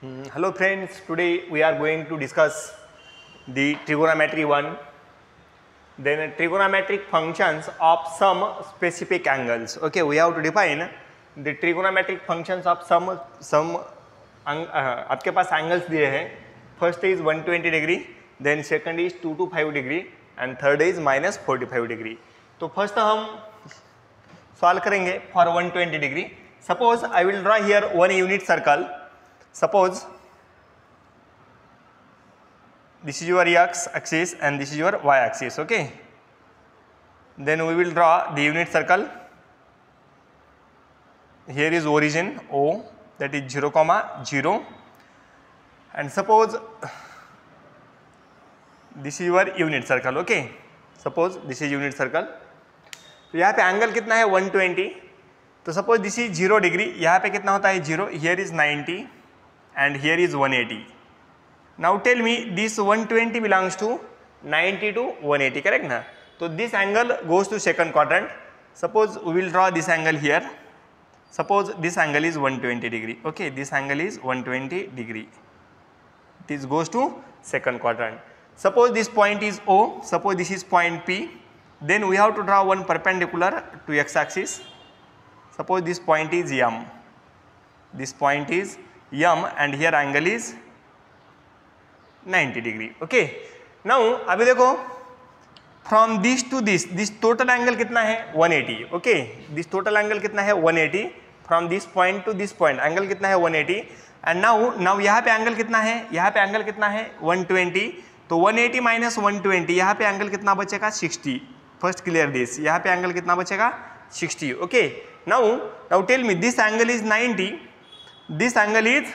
Hello friends, today we are going to discuss the trigonometry 1, then trigonometric functions of some specific angles. Okay, we have to define the trigonometric functions of some आपके पास angles दिए हैं. First is 120 degree, then second is 2 to 5 degree and third is minus 45 degree. तो first हम solve करेंगे for 120 degree. Suppose I will draw here one unit circle. Suppose this is your x axis and this is your y axis. Okay, then we will draw the unit circle. Here is origin O, that is 0, 0, and suppose this is your unit circle. Okay, suppose this is unit circle. तो यहाँ पे angle कितना है 120. तो suppose this is 0 degree, यहाँ पे कितना होता है 0, here is 90 and here is 180. Now tell me this 120 belongs to 90 to 180, correct na? So this angle goes to second quadrant. Suppose we will draw this angle here. Suppose this angle is 120 degree. Okay, this angle is 120 degree. This goes to second quadrant. Suppose this point is O. Suppose this is point P. Then we have to draw one perpendicular to x axis. Suppose this point is M. This point is M and here angle is 90 degree. Okay, now अभी देखो from this to this total angle कितना है 180. Okay, this total angle कितना है 180. from this point to this point angle कितना है 180 and now यहाँ पे angle कितना है, यहाँ पे angle कितना है 120. तो 180 minus 120, यहाँ पे angle कितना बचेगा 60. First clear this, यहाँ पे angle कितना बचेगा 60. Okay, now tell me this angle is 90, this angle is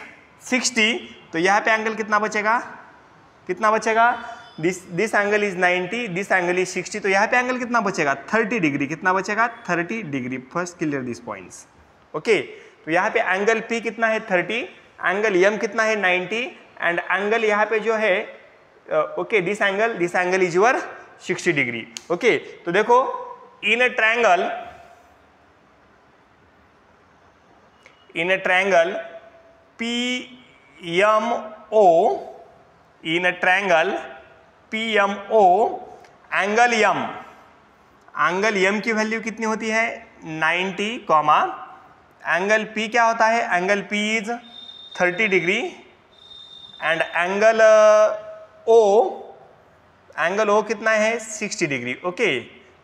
60. तो यहाँ पे एंगल कितना बचेगा, this angle is 90, this angle is 60. तो यहाँ पे एंगल कितना बचेगा 30 डिग्री. कितना बचेगा 30 degree. First clear this points. Okay, तो यहाँ पे एंगल P कितना है 30, एंगल M कितना है 90 एंड एंगल यहाँ पे जो है okay this angle is your 60 degree. Okay, तो देखो in a triangle PMO, in a triangle PMO, angle M की वैल्यू कितनी होती है 90, एंगल P क्या होता है, angle P is 30 degree and angle O कितना है 60 डिग्री. ओके,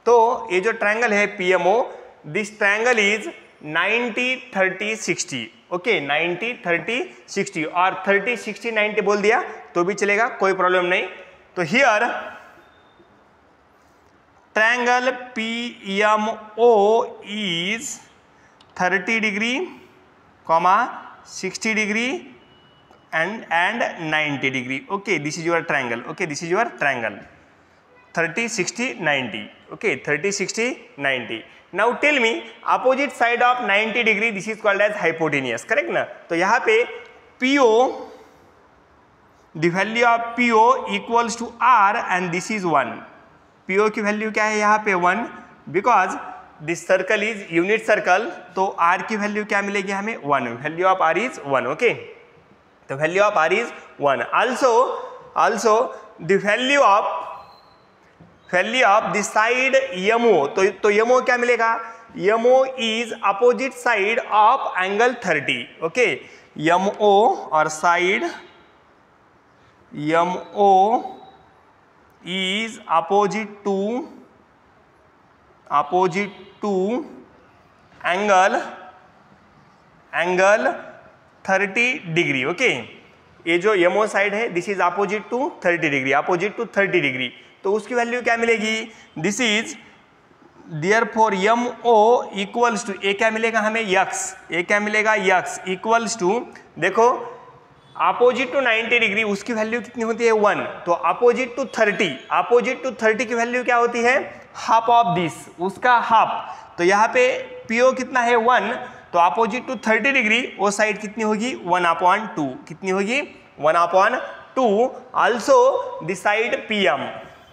तो ये जो ट्रायंगल है PMO, this triangle is 90, 30, 60. Okay, 90, 30, 60 और 30, 60, 90 बोल दिया तो भी चलेगा, कोई प्रॉब्लम नहीं. तो here triangle PMO is 30 degree, 60 degree and 90 degree. Okay, this is your triangle. Okay, this is your triangle 30, 60, 90. Okay, 30, 60, 90. Now tell me opposite side of 90 degree, this is called as hypotenuse, correct ना? तो यहाँ पे PO, the value of PO equals to R and this is 1. PO की value क्या है यहाँ पे 1, because this circle is unit circle. तो R की वैल्यू क्या मिलेगी हमें 1. Value of R is 1. Okay, तो value of R is 1. Also the value of the side MO, तो MO क्या मिलेगा, MO is opposite side of angle 30. Okay, MO और side MO is opposite to angle 30 degree. Okay, ये जो MO side है this is opposite to 30 degree. तो उसकी value क्या मिलेगी, this is therefore MO equals to, ए क्या मिलेगा हमें x इक्वल्स टू, देखो अपोजिट टू 90 डिग्री उसकी वैल्यू कितनी होती है 1. तो अपोजिट टू 30 की वैल्यू क्या होती है हाफ ऑफ दिस, उसका हाफ. तो यहाँ पे PO कितना है 1, तो अपोजिट टू 30 डिग्री वो साइड कितनी होगी 1/2. कितनी होगी 1/2.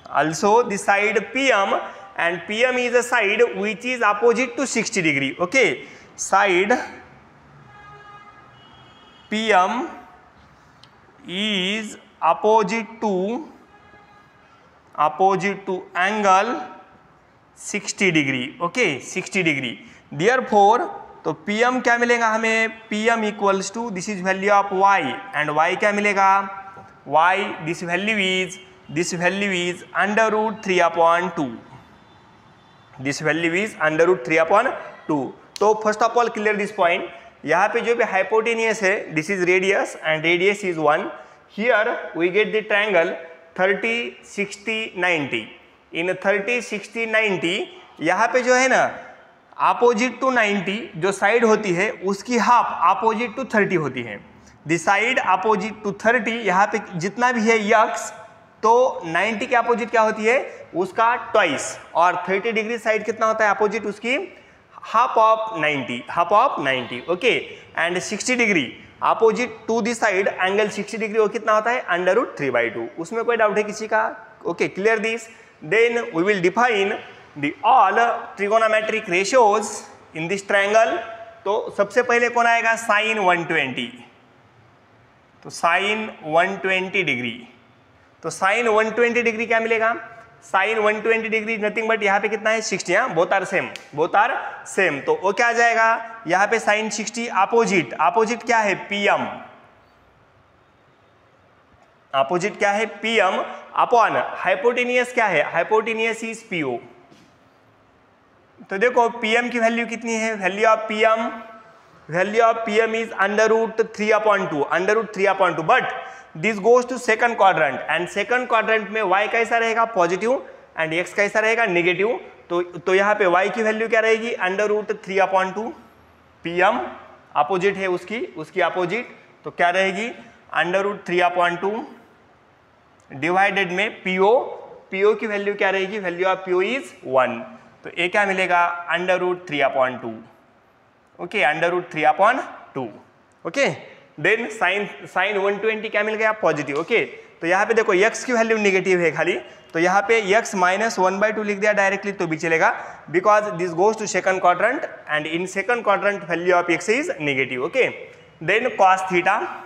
Also the side PM and PM is a side which is opposite to 60 degree. Okay, side PM is opposite to angle 60 degree, okay 60 degree. Therefore तो PM क्या मिलेगा हमें, PM equals to this is value of y and y क्या मिलेगा, y this value is under root 3/2, this value is under root 3/2। तो first of all clear this point, यहाँ पे जो भी हाइपोटेनियस है this is radius and radius is 1, here we get the triangle 30 60 90। In 30 60 90 यहाँ पे जो है ना अपोजिट टू 90 जो साइड होती है उसकी हाफ अपोजिट टू 30 होती है। द साइड अपोजिट टू 30 यहाँ पे जितना भी है यक्स तो 90 के अपोजिट क्या होती है उसका ट्वाइस, और 30 डिग्री साइड कितना होता है अपोजिट उसकी half of 90, okay. And 60 degree opposite to the side angle 60 degree वो कितना होता है अंडर रूट 3/2। उसमें कोई डाउट है किसी का, okay clear this. Then we will define the all trigonometric ratios in this triangle. तो सबसे पहले कौन आएगा, साइन 120, तो साइन 120 डिग्री, तो साइन 120 डिग्री क्या मिलेगा, साइन 120 डिग्री नथिंग बट यहाँ पे कितना है 60, हाँ बोथ आर सेम, तो वो क्या आ जाएगा यहाँ पे साइन 60 अपोजिट क्या है PM, अपोजिट क्या है PM अपॉन हाइपोटेनियस क्या है, हाइपोटेनियस इज PO। तो देखो PM की वैल्यू कितनी है, value of PM is under root 3/2, but this goes to second quadrant and second quadrant में y कैसा रहेगा पॉजिटिव एंड x कैसा रहेगा नेगेटिव। तो यहाँ पे y की वैल्यू क्या रहेगी अंडर रूट 3/2, PM अपोजिट है उसकी अपोजिट तो क्या रहेगी अंडर रूट 3/2 डिवाइडेड में PO की वैल्यू क्या रहेगी, वैल्यू ऑफ PO इज 1, तो ये क्या मिलेगा under root 3/2, okay under root 3/2, okay. Then sine 120 क्या मिल गया पॉजिटिव, ओके। तो यहाँ पे देखो x की वैल्यू नेगेटिव है खाली, तो यहाँ पे x माइनस 1/2 लिख दिया डायरेक्टली तो भी चलेगा, because this goes to second quadrant and in second quadrant value of x is negative, okay. Then cos theta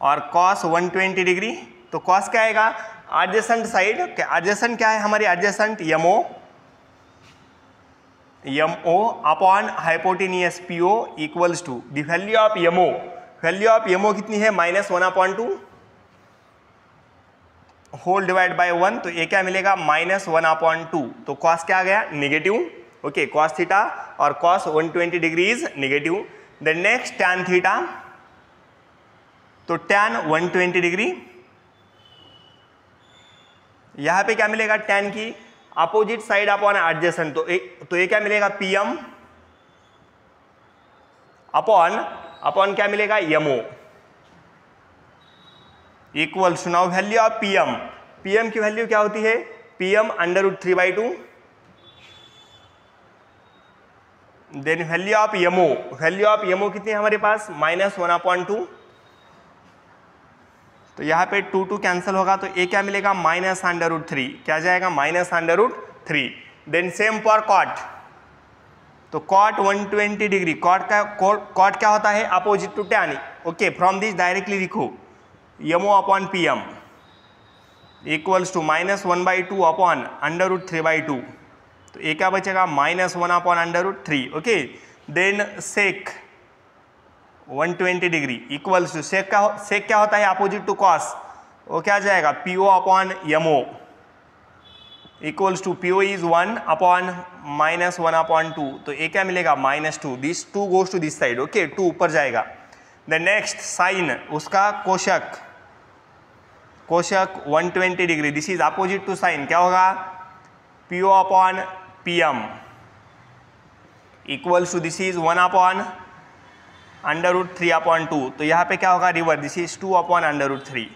और कॉस 120 डिग्री, तो कॉस क्या आएगा एडजेसेंट साइड, एडजेसेंट क्या है हमारी adjacent MO upon hypotenuse PO equals to the value of MO कितनी है -1/2 whole divide by 1, तो ये क्या मिलेगा -1/2, तो कॉस क्या आ गया नेगेटिव, ओके कॉस थीटा और cos 120 degree is negative. Then next tan theta, तो टैन 120 डिग्री, यहाँ पे क्या मिलेगा टैन की अपोजिट साइड अपॉन एडजेसेंट, तो ये क्या मिलेगा PM अपॉन क्या मिलेगा MO equals now value of PM की वैल्यू क्या होती है PM under root 3/2, then value of MO कितनी है हमारे पास -1/2, तो यहाँ पे 2 कैंसिल होगा तो ये क्या मिलेगा -√3, क्या जाएगा -√3। देन सेम फॉर कॉट, तो कॉट 120 डिग्री, कॉट क्या होता है opposite to tan, okay from this directly लिखो MO upon PM equals to -1/2 upon √3/2, तो ये क्या बचेगा -1 upon √3, okay. Then sec 120 degree equals to sec क्या होता है अपोजिट टू कॉस, वो क्या जाएगा PO upon MO equals to PO is 1 upon -1/2, तो ये क्या मिलेगा -2, this 2 goes to this side, okay 2 ऊपर जाएगा। देन नेक्स्ट साइन उसका cosec 120 degree, this is opposite to sine, क्या होगा PO upon PM equals to this is 1 upon √3/2, तो यहाँ पे क्या होगा रिवर, दिस इज 2 अपॉन √3,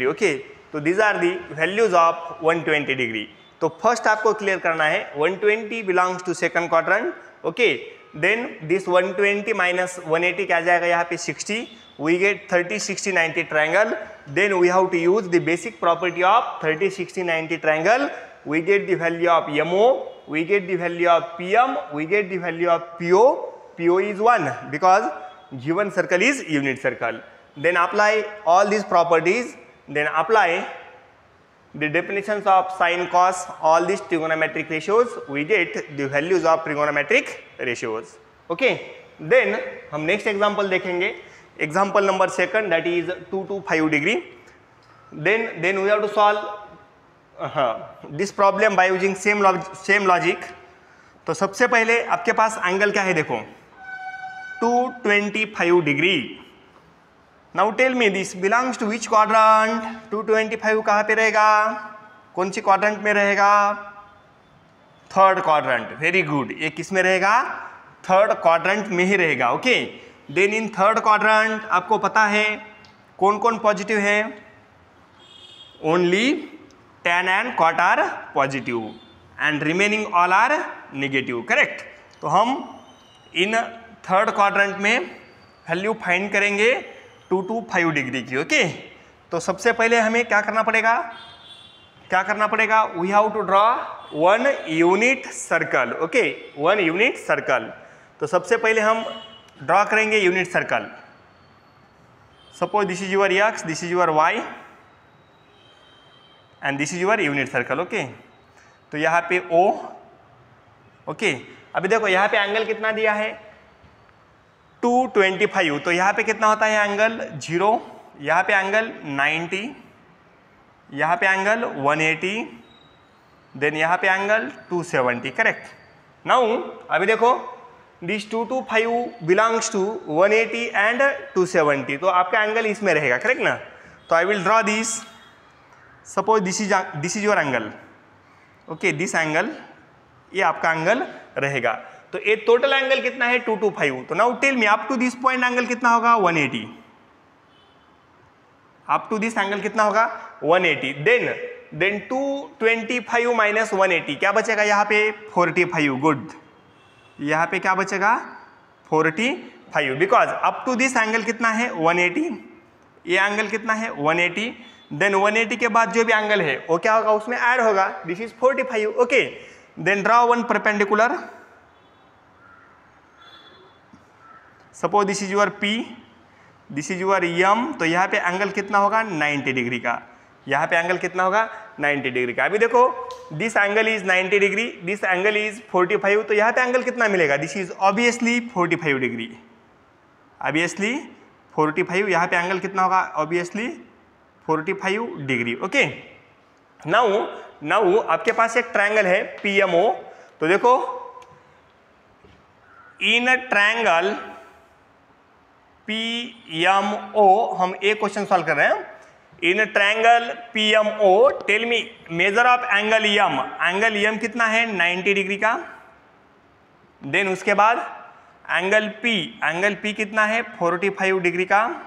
ओके। तो these are the values of 120 degree. तो फर्स्ट आपको क्लियर करना है 120 belongs to second quadrant, okay. Then this 120 minus 180 क्या जाएगा यहाँ पे 60, we get 30 60 90 triangle. Then we have to use the basic property of 30 60 90 triangle, we get the value of MO, we get the value of PM, we get the value of PO is 1 because given circle is unit circle. Then apply all these properties, then apply the definitions of sin, cos, all these trigonometric ratios, we get the values of trigonometric ratios. Okay, then हम next example देखेंगे, example number second, that is 2 to 5 degree. Then we have to solve this problem by using same logic. तो सबसे पहले आपके पास angle क्या है देखो, 225 degree. Now tell me this belongs to which quadrant. 225 कहाँ पे रहेगा, कौन सी क्वाड्रेंट में रहेगा, थर्ड क्वाड्रेंट. वेरी गुड, ये किस में रहेगा, थर्ड क्वाड्रेंट में ही रहेगा. Okay, then in third quadrant आपको पता है कौन कौन पॉजिटिव है, only tan and cot are positive and remaining all are negative. Correct. तो हम इन थर्ड क्वाड्रेंट में वैल्यू फाइंड करेंगे 2 to 5 डिग्री की. ओके, तो सबसे पहले हमें क्या करना पड़ेगा, we have to draw one unit circle. Okay, one unit circle. तो सबसे पहले हम ड्रॉ करेंगे unit circle. Suppose this is your X, this is your Y and this is your unit circle. Okay, तो यहाँ पे O. ओके, अभी देखो यहाँ पे एंगल कितना दिया है 225, तो यहाँ पे कितना होता है एंगल 0, यहाँ पे एंगल 90, यहाँ पे एंगल 180, देन यहाँ पे एंगल 270. करेक्ट. नाउ अभी देखो दिस 225 बिलोंग्स टू 180 एंड 270, तो आपका एंगल इसमें रहेगा. करेक्ट ना. तो I will draw this. Suppose this is your angle. Okay, this angle, ये आपका एंगल रहेगा. तो ये टोटल एंगल कितना है 225. तो now tell me up to this point angle कितना होगा 180. अप टू दिस एंगल कितना होगा 180. देन 225 माइनस 180 क्या बचेगा यहाँ पे 45. गुड, यहाँ पे क्या बचेगा 45, because up to this angle कितना है 180, ये एंगल कितना है 180. देन 180 के बाद जो भी एंगल है वो क्या होगा, उसमें ऐड होगा, this is 45. Okay, then draw one perpendicular. Suppose this is your P, this is your M, तो यहाँ पे एंगल कितना होगा 90 डिग्री का, यहाँ पे एंगल कितना होगा 90 डिग्री का. अभी देखो this angle is 90 degree, this angle is 45, तो यहाँ पे एंगल कितना मिलेगा, this is obviously 45 degree, obviously 45. यहाँ पे एंगल कितना होगा ऑब्वियसली 45 डिग्री. ओके, नाउ आपके पास एक ट्रायंगल है PMO. तो देखो इन ट्रायंगल PMO हम एक क्वेश्चन सॉल्व कर रहे हैं. In triangle PMO tell me measure of angle M. Angle M कितना है 90 डिग्री का. देन उसके बाद एंगल P कितना है 45 डिग्री का.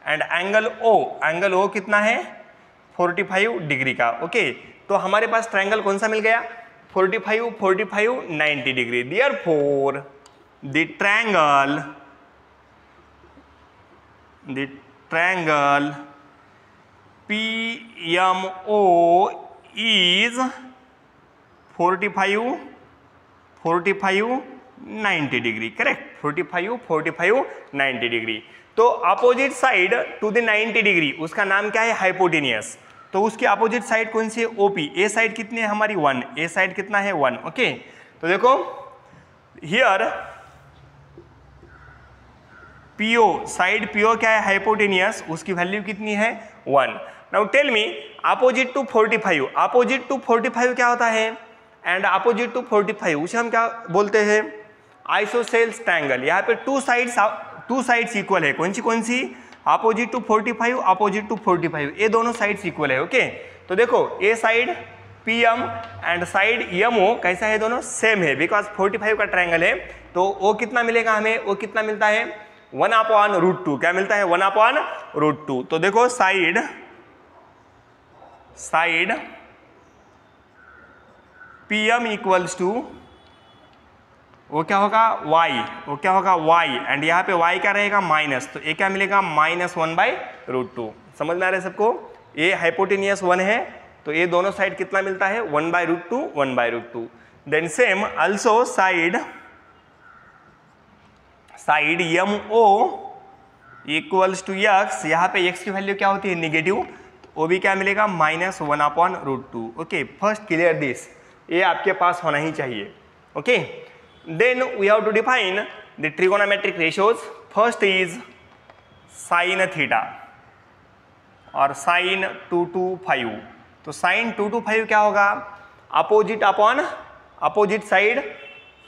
एंड एंगल O कितना है 45 डिग्री का. ओके, तो हमारे पास ट्रायंगल कौन सा मिल गया 45, 90 degree. Therefore the triangle PMO is 45, 90 degree. Correct, 45, 90 degree. तो opposite side to the 90 degree उसका नाम क्या है हाइपोटेनियस. तो उसकी अपोजिट साइड कौन सी है OP. ए साइड कितनी है हमारी 1, ए साइड कितना है 1. ओके, तो देखो हियर PO, साइड PO क्या है हाइपोटेनियस, उसकी वैल्यू कितनी है 1. Now tell me opposite to 45, opposite to 45 क्या होता है, एंड अपोजिट टू 45 उसे हम क्या बोलते हैं आइसोसेल्स ट्रायंगल. यहाँ पे टू साइड्स इक्वल है, कौन सी अपोजिट टू 45, अपोजिट टू 45, ये दोनों साइड्स इक्वल है. ओके, तो देखो ये side PM and side MO कैसा है, दोनों सेम है, बिकॉज 45 का ट्रायंगल है. तो वो कितना मिलेगा हमें, वो कितना मिलता है 1/√2. क्या मिलता है 1/√2. तो देखो साइड PM इक्वल्स टू वो क्या होगा y, एंड यहाँ पे y क्या रहेगा माइनस. तो ये क्या मिलेगा -1/√2. समझ में आ रहा है सबको. ये हाइपोटेनियस 1 है, तो ये दोनों साइड कितना मिलता है 1/√2. Then same also side M O equals to X, यहाँ पे यक्स की वैल्यू क्या होती है निगेटिव, तो वो भी क्या मिलेगा -1/√2। ओके, फर्स्ट क्लियर दिस, ये आपके पास होना ही चाहिए। Okay, then we have to define the trigonometric ratios. First is sine theta और साइन 2 to 5। तो साइन 2 to 5 क्या होगा, अपोजिट अपॉन अपोजिट साइड,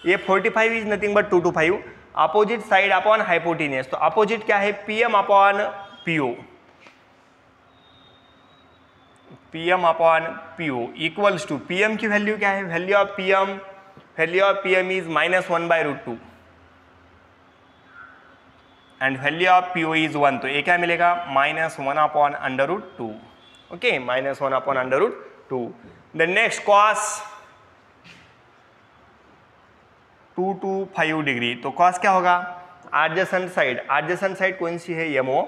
ये 45 is nothing but 2 to 5, opposite side upon hypotenuse. तो अपोजिट क्या है PM upon PO, PM upon PO equals to, PM की value क्या है, value of PM is -1/√2 and value of PO is 1। तो ये क्या मिलेगा -1/√2। Okay, -1/√2। Then next cos 2 to 5 degree. तो कॉस क्या होगा, एडजेसेंट साइड कौन सी है यमओ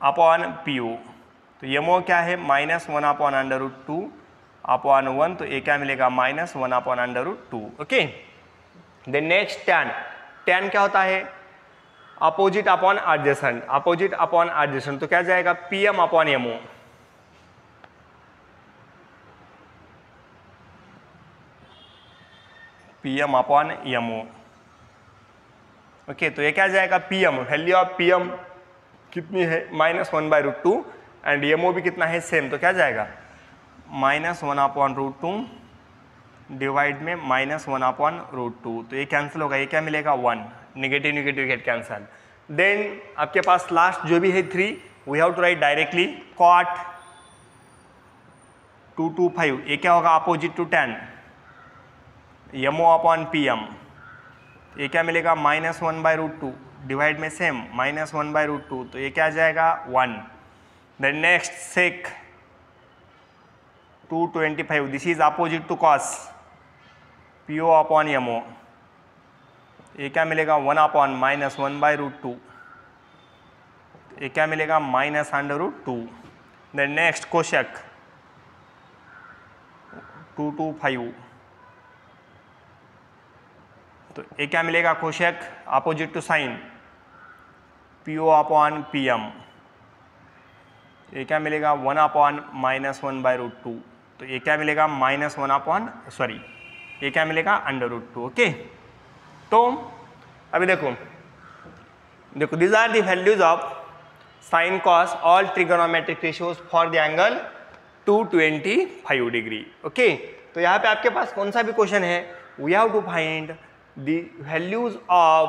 अपॉन पीओ। तो यमओ क्या है -1/√2 अपॉन 1। तो ये क्या मिलेगा -1/√2। ओके, देन नेक्स्ट टैन क्या होता है अपोजिट अपॉन एडजेसेंट। तो क्या जाएगा PM upon MO, PM upon MO. Okay, तो ये क्या जाएगा पीएम, वैल्यू ऑफ पीएम कितनी है -1/√2 एंड यमओ भी कितना है सेम। तो क्या जाएगा -1/√2 डिवाइड में -1/√2। तो ये कैंसिल होगा, ये क्या मिलेगा 1, negative negative get cancel. Then आपके पास लास्ट जो भी है 3, we have to write directly cot 2 to 5, ये क्या होगा opposite to tan, MO upon PM, ये क्या मिलेगा -1/√2 डिवाइड में सेम -1/√2। तो ये क्या जाएगा 1। Then next sec 225, this is opposite to cos, PO upon MO, ये क्या मिलेगा 1/-1/√2, ये क्या मिलेगा -√2। देन नेक्स्ट कोशेक 2 to 5, तो ये क्या मिलेगा cosec opposite to sine, PO upon PM, ये क्या मिलेगा 1/-1/√2। तो ये क्या मिलेगा ये क्या मिलेगा √2। ओके, तो अभी देखो this are the values of sine cos all trigonometric ratios for the angle 225 degree. Okay, तो यहाँ पे आपके पास कौन सा भी क्वेश्चन है, we have to find the values of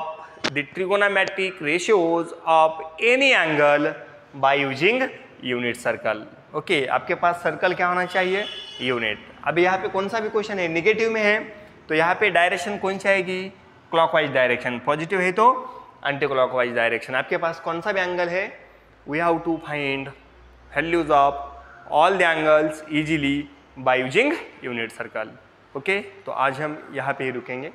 the trigonometric ratios of any angle by using unit circle। Okay, आपके पास circle क्या होना चाहिए यूनिट। अभी यहाँ पे कौन सा भी क्वेश्चन है निगेटिव में है, तो यहाँ पे डायरेक्शन कौन सी आएगी क्लॉकवाइज डायरेक्शन, पॉजिटिव है तो एंटी क्लॉकवाइज डायरेक्शन। आपके पास कौन सा भी एंगल है, we have to find values of all the angles easily by using unit circle. Okay, तो आज हम यहाँ पे ही रुकेंगे।